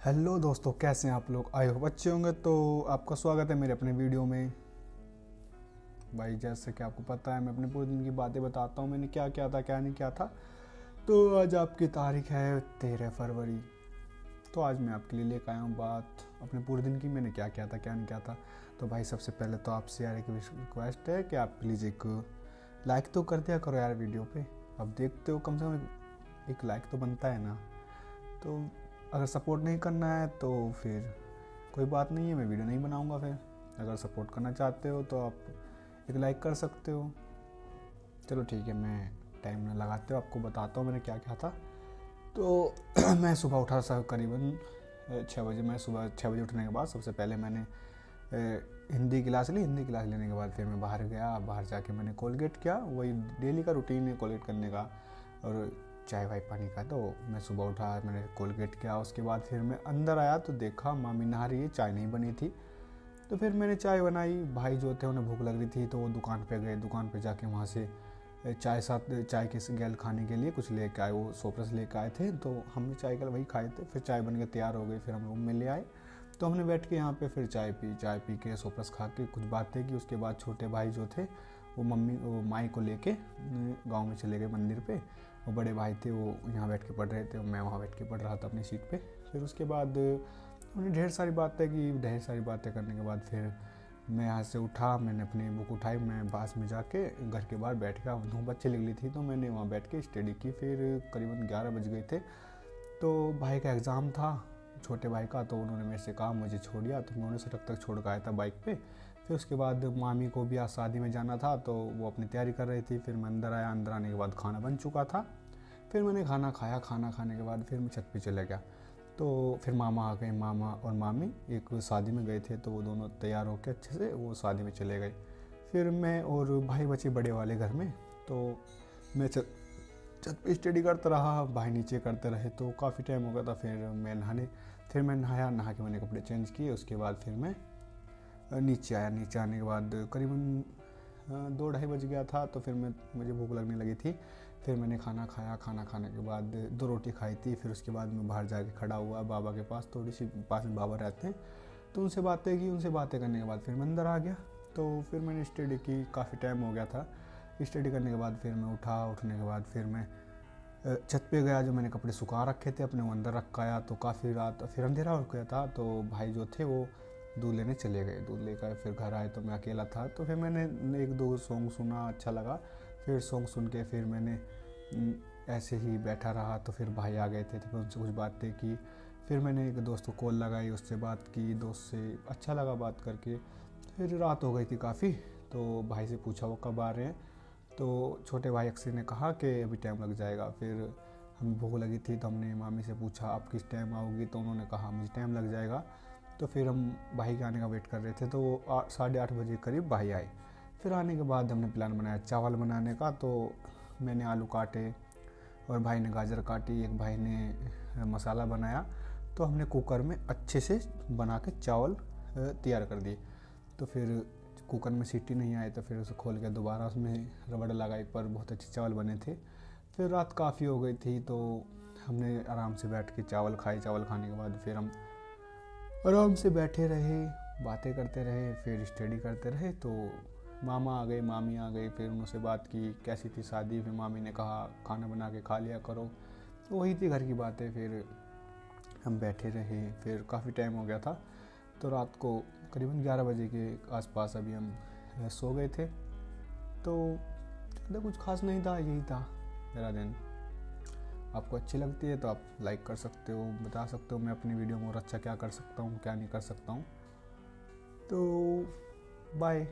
Hello दोस्तों, कैसे हैं आप लोग। आई होप अच्छे होंगे। तो आपका स्वागत है मेरे अपने वीडियो में। भाई जैसे कि आपको पता है, मैं अपने पूरे दिन की बातें बताता हूँ, मैंने क्या किया था क्या नहीं किया था। तो आज आपकी तारीख है 13 फरवरी। तो आज मैं आपके लिए लेकर आया हूँ बात अपने पूरे दिन की, मैंने क्या किया था क्या नहीं किया था। तो भाई सबसे पहले तो आपसे यार एक रिक्वेस्ट है कि आप प्लीज़ एक लाइक तो कर दिया करो यार वीडियो पे। अब देखते हो, कम से कम एक लाइक तो बनता है ना। तो अगर सपोर्ट नहीं करना है तो फिर कोई बात नहीं है, मैं वीडियो नहीं बनाऊंगा। फिर अगर सपोर्ट करना चाहते हो तो आप एक लाइक कर सकते हो। चलो ठीक है, मैं टाइम ना लगाते हो आपको बताता हूँ मैंने क्या क्या था। तो मैं सुबह उठा था करीबन 6 बजे। मैं सुबह 6 बजे उठने के बाद सबसे पहले मैंने हिंदी क्लास ली। हिंदी क्लास लेने के बाद फिर मैं बाहर गया। बाहर जाके मैंने कोलगेट किया, वही डेली का रूटीन है कोलगेट करने का, और चाय वाय पानी का। तो मैं सुबह उठा, मैंने कोलगेट किया। उसके बाद फिर मैं अंदर आया तो देखा मामी नहा रही है, चाय नहीं बनी थी। तो फिर मैंने चाय बनाई। भाई जो थे उन्हें भूख लग रही थी तो वो दुकान पे गए। दुकान पे जाके वहाँ से चाय के गैल खाने के लिए कुछ लेके आए। वो सोपरस लेके आए थे तो हमने चाय का वही खाए थे। फिर चाय बन के तैयार हो गई, फिर हम रूम में ले आए। तो हमने बैठ के यहाँ पे फिर चाय पी के सोपरस खा के कुछ बातें की। उसके बाद छोटे भाई जो थे वो माई को लेके गांव में चले गए मंदिर पे। वो बड़े भाई थे, वो यहाँ बैठ के पढ़ रहे थे, मैं वहाँ बैठ के पढ़ रहा था अपनी सीट पे। फिर उसके बाद हमने ढेर सारी बातें की। ढेर सारी बातें करने के बाद फिर मैं यहाँ से उठा, मैंने अपनी बुक उठाई, मैं पास में जाके घर के बाहर बैठ गया। धूप अच्छी निकली थी तो मैंने वहाँ बैठ के स्टडी की। फिर करीबन 11 बज गए थे। तो भाई का एग्ज़ाम था, छोटे भाई का। तो उन्होंने मेरे से कहा मुझे छोड़िया, तो मैं उन्हें सड़क तक छोड़ कर आया था बाइक पे। फिर उसके बाद मामी को भी आज शादी में जाना था तो वो अपनी तैयारी कर रही थी। फिर मैं अंदर आया। अंदर आने के बाद खाना बन चुका था। फिर मैंने खाना खाया। खाना खाने के बाद फिर मैं छत पे चला गया। तो फिर मामा आ गए। मामा और मामी एक शादी में गए थे तो वो दोनों तैयार होकर अच्छे से वो शादी में चले गए। फिर मैं और भाई बचे बड़े वाले घर में। तो मैं छत पे स्टडी करता रहा, भाई नीचे करते रहे। तो काफ़ी टाइम हो गया था। फिर मैं नहाया। नहा के मैंने कपड़े चेंज किए। उसके बाद फिर मैं नीचे आया। नीचे आने के बाद करीबन 2-2:30 बज गया था। तो फिर मुझे भूख लगने लगी थी। फिर मैंने खाना खाया। खाना खाने के बाद 2 रोटी खाई थी। फिर उसके बाद मैं बाहर जाके खड़ा हुआ बाबा के पास, थोड़ी सी पास में बाबा रहते हैं। तो उनसे बातें की। उनसे बातें करने के बाद फिर मैं अंदर आ गया। तो फिर मैंने स्टडी की, काफ़ी टाइम हो गया था। स्टडी करने के बाद फिर मैं उठा। उठने के बाद फिर मैं छत पे गया। जो मैंने कपड़े सुखा रखे थे अपने वो अंदर रख आया। तो काफ़ी रात फिर अंधेरा हो गया था। तो भाई जो थे वो दूध लेने चले गए। दूध लेकर फिर घर आए तो मैं अकेला था। तो फिर मैंने 1-2 सॉन्ग सुना, अच्छा लगा। फिर सॉन्ग सुन के फिर मैंने ऐसे ही बैठा रहा। तो फिर भाई आ गए थे तो फिर उनसे कुछ बातें की। फिर मैंने एक दोस्त को कॉल लगाई, उससे बात की। दोस्त से अच्छा लगा बात करके। फिर रात हो गई थी काफ़ी। तो भाई से पूछा वो कब आ रहे हैं। तो छोटे भाई अक्षय ने कहा कि अभी टाइम लग जाएगा। फिर हमें भूख लगी थी तो हमने मामी से पूछा आप किस टाइम आओगी। तो उन्होंने कहा मुझे टाइम लग जाएगा। तो फिर हम भाई के आने का वेट कर रहे थे। तो वो 8:30 बजे करीब भाई आए। फिर आने के बाद हमने प्लान बनाया चावल बनाने का। तो मैंने आलू काटे और भाई ने गाजर काटी। एक भाई ने मसाला बनाया। तो हमने कुकर में अच्छे से बना के चावल तैयार कर दिए। तो फिर कुकर में सीटी नहीं आई तो फिर उसे खोल के दोबारा उसमें रबड़ लगाई, पर बहुत अच्छे चावल बने थे। फिर रात काफ़ी हो गई थी तो हमने आराम से बैठ के चावल खाए। चावल खाने के बाद फिर हम आराम से बैठे रहे, बातें करते रहे, फिर स्टडी करते रहे। तो मामा आ गए, मामी आ गई। फिर उनसे बात की कैसी थी शादी। फिर मामी ने कहा खाना बना के खा लिया करो। तो वही थी घर की बातें। फिर हम बैठे रहे। फिर काफ़ी टाइम हो गया था। तो रात को करीबन 11 बजे के आसपास अभी हम सो गए थे। तो ज़्यादा कुछ खास नहीं था, यही था मेरा दिन। आपको अच्छी लगती है तो आप लाइक कर सकते हो, बता सकते हो मैं अपनी वीडियो में और अच्छा क्या कर सकता हूँ क्या नहीं कर सकता हूँ। तो बाय।